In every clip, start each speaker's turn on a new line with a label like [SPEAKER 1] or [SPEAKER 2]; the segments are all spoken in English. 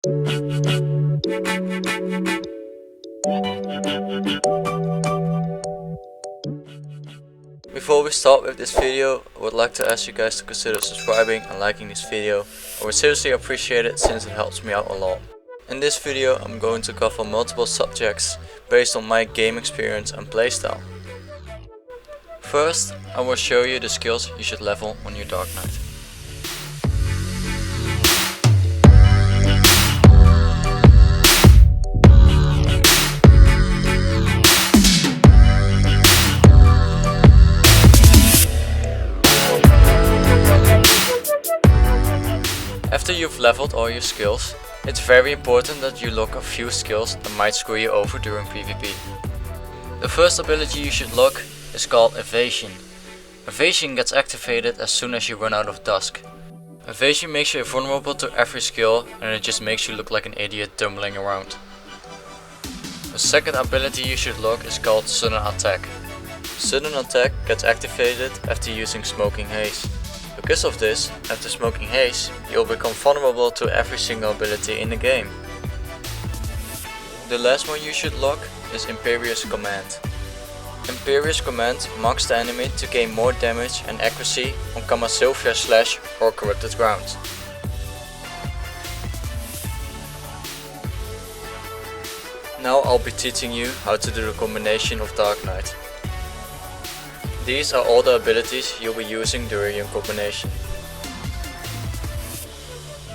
[SPEAKER 1] Before we start with this video, I would like to ask you guys to consider subscribing and liking this video. I would seriously appreciate it since it helps me out a lot. In this video I'm going to cover multiple subjects based on my game experience and playstyle. First, I will show you the skills you should level on your Dark Knight. After you've leveled all your skills, it's very important that you lock a few skills that might screw you over during PvP. The first ability you should lock is called Evasion. Evasion gets activated as soon as you run out of dusk. Evasion makes you vulnerable to every skill and it just makes you look like an idiot tumbling around. The second ability you should lock is called Sudden Attack. Sudden Attack gets activated after using Smoking Haze. Because of this, after Smoking Haze, you'll become vulnerable to every single ability in the game. The last one you should lock is Imperious Command. Imperious Command marks the enemy to gain more damage and accuracy on Sylvia Slash or Corrupted Ground. Now I'll be teaching you how to do the combination of Dark Knight. These are all the abilities you'll be using during your combination.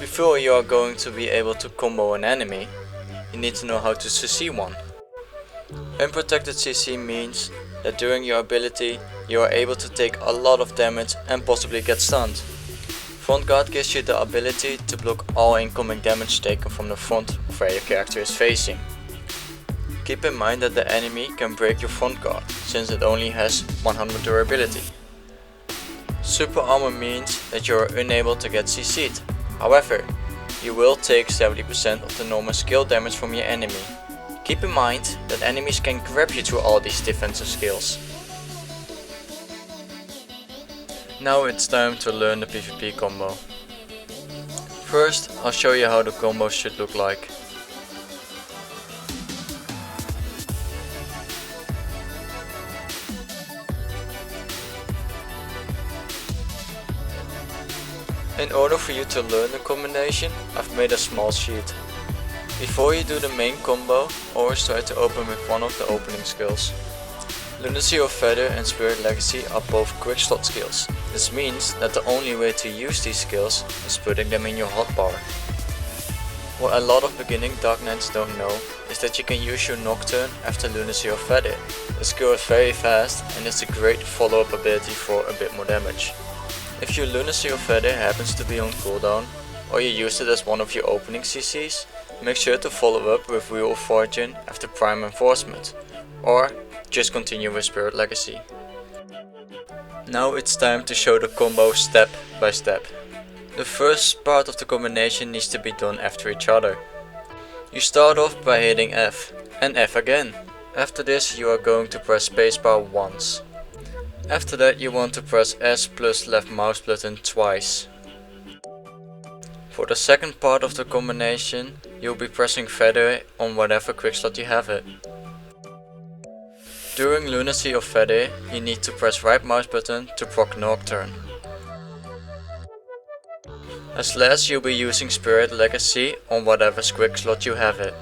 [SPEAKER 1] Before you are going to be able to combo an enemy, you need to know how to CC one. Unprotected CC means that during your ability you are able to take a lot of damage and possibly get stunned. Front guard gives you the ability to block all incoming damage taken from the front of where your character is facing. Keep in mind that the enemy can break your front guard, since it only has 100 durability. Super armor means that you are unable to get CC'd. However, you will take 70% of the normal skill damage from your enemy. Keep in mind that enemies can grab you through all these defensive skills. Now it's time to learn the PvP combo. First, I'll show you how the combo should look like. In order for you to learn the combination, I've made a small sheet. Before you do the main combo, always try to open with one of the opening skills. Lunacy of Feather and Spirit Legacy are both quick slot skills. This means that the only way to use these skills is putting them in your hotbar. What a lot of beginning Dark Knights don't know is that you can use your Nocturne after Lunacy of Feather. The skill is very fast and it's a great follow-up ability for a bit more damage. If your Lunacy of Feather happens to be on cooldown, or you use it as one of your opening CCs, make sure to follow up with Wheel of Fortune after Prime Enforcement, or just continue with Spirit Legacy. Now it's time to show the combo step by step. The first part of the combination needs to be done after each other. You start off by hitting F, and F again. After this you are going to press spacebar once. After that you want to press S plus left mouse button twice. For the second part of the combination, you'll be pressing Feather on whatever quickslot you have it. During Lunacy of Feather, you need to press right mouse button to proc Nocturne. As last you'll be using Spirit Legacy on whatever quickslot you have it.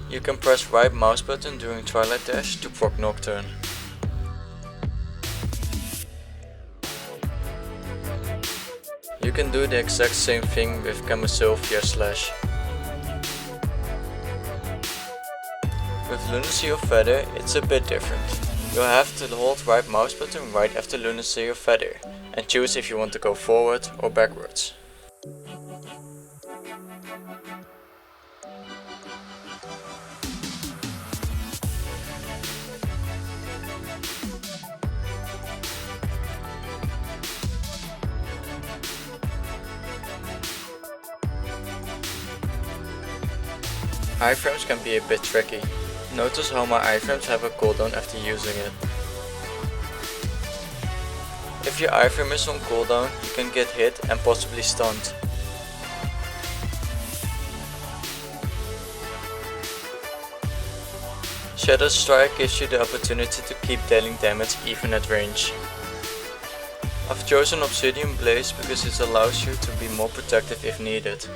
[SPEAKER 1] You can press right mouse button during Twilight Dash to proc Nocturne. You can do the exact same thing with Sylvia Slash. With Lunacy of Feather it's a bit different. You'll have to hold right mouse button right after Lunacy of Feather and choose if you want to go forward or backwards. Iframes can be a bit tricky. Notice how my iframes have a cooldown after using it. If your iframe is on cooldown, you can get hit and possibly stunned. Shadow Strike gives you the opportunity to keep dealing damage even at range. I've chosen Obsidian Blaze because it allows you to be more protective if needed.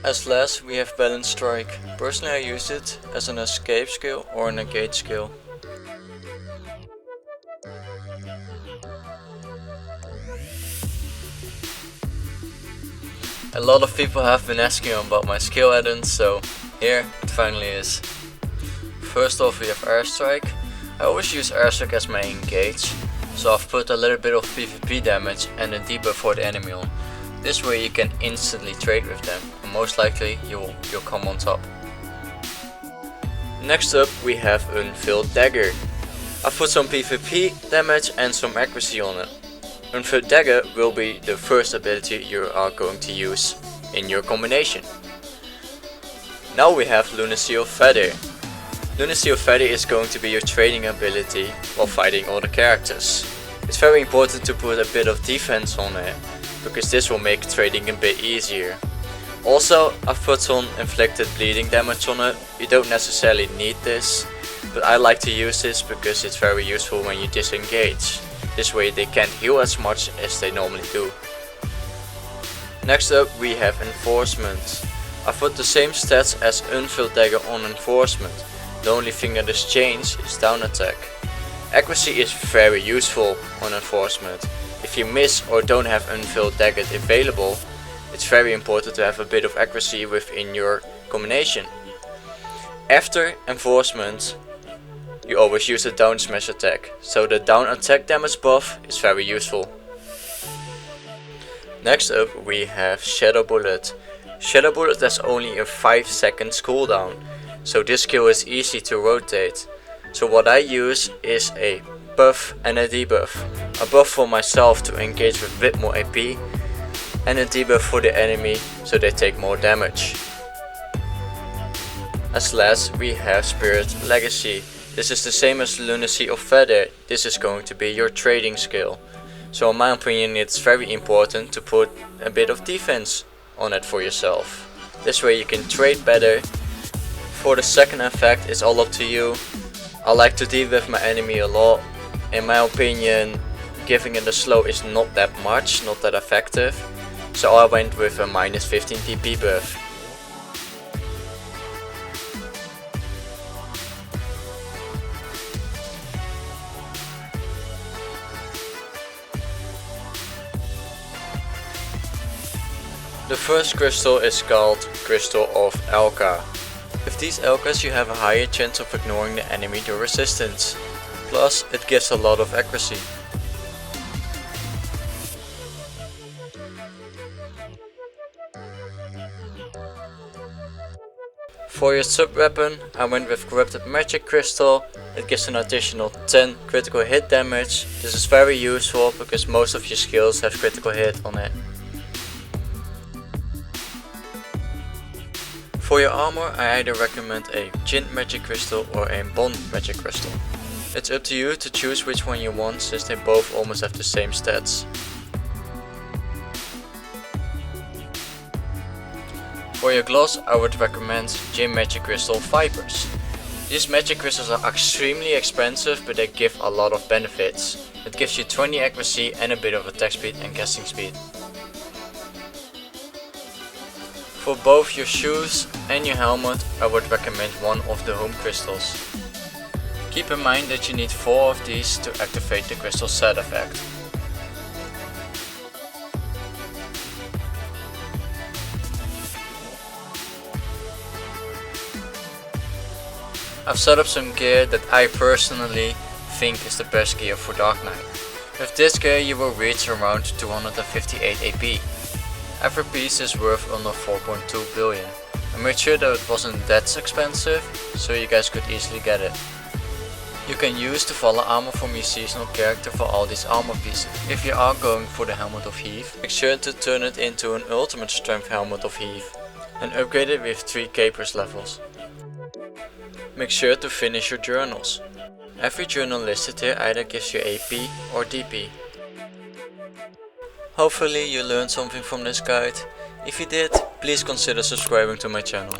[SPEAKER 1] As last we have Balanced Strike. Personally I use it as an escape skill or an engage skill. A lot of people have been asking about my skill add-ons, so here it finally is. First off we have Airstrike. I always use Airstrike as my engage, so I've put a little bit of PvP damage and a debuff for the enemy on. This way you can instantly trade with them, and most likely you'll come on top. Next up we have Unfilled Dagger. I've put some PvP damage and some accuracy on it. Unfilled Dagger will be the first ability you are going to use in your combination. Now we have Lunacy of Feather. Lunacy of Feather is going to be your trading ability while fighting other characters. It's very important to put a bit of defense on it, because this will make trading a bit easier. Also, I've put some inflicted bleeding damage on it. You don't necessarily need this, but I like to use this because it's very useful when you disengage. This way they can't heal as much as they normally do. Next up we have Enforcement. I've put the same stats as Unfilled Dagger on Enforcement. The only thing that has changed is down attack. Accuracy is very useful on Enforcement. If you miss or don't have Unfilled Dagger available, it's very important to have a bit of accuracy within your combination. After Enforcement, you always use a down smash attack, so the down attack damage buff is very useful. Next up we have Shadow Bullet. Shadow Bullet has only a 5 seconds cooldown, so this skill is easy to rotate. So what I use is a buff and a debuff. A buff for myself to engage with a bit more AP, and a debuff for the enemy so they take more damage. As last we have Spirit Legacy. This is the same as Lunacy of Feather. This is going to be your trading skill. So in my opinion it's very important to put a bit of defense on it for yourself. This way you can trade better. For the second effect it's all up to you. I like to debuff my enemy a lot. In my opinion giving it a slow is not that much, not that effective. So I went with a minus 15 TP buff. The first crystal is called Crystal of Elka. With these Elkas you have a higher chance of ignoring the enemy to resistance. Plus it gives a lot of accuracy. For your sub-weapon I went with Corrupted Magic Crystal. It gives an additional 10 critical hit damage. This is very useful because most of your skills have critical hit on it. For your armor I either recommend a Jinn Magic Crystal or a Bond Magic Crystal. It's up to you to choose which one you want since they both almost have the same stats. For your gloss I would recommend Jinn Magic Crystal Vipers. These magic crystals are extremely expensive but they give a lot of benefits. It gives you 20 accuracy and a bit of attack speed and casting speed. For both your shoes and your helmet I would recommend one of the home crystals. Keep in mind that you need 4 of these to activate the crystal set effect. I've set up some gear that I personally think is the best gear for Dark Knight. With this gear you will reach around 258 AP. Every piece is worth under 4.2 billion. I made sure that it wasn't that expensive, so you guys could easily get it. You can use the Valor armor from your seasonal character for all these armor pieces. If you are going for the Helmet of Heath, make sure to turn it into an ultimate strength Helmet of Heath and upgrade it with 3 capers levels. Make sure to finish your journals. Every journal listed here either gives you AP or DP. Hopefully you learned something from this guide. If you did, please consider subscribing to my channel.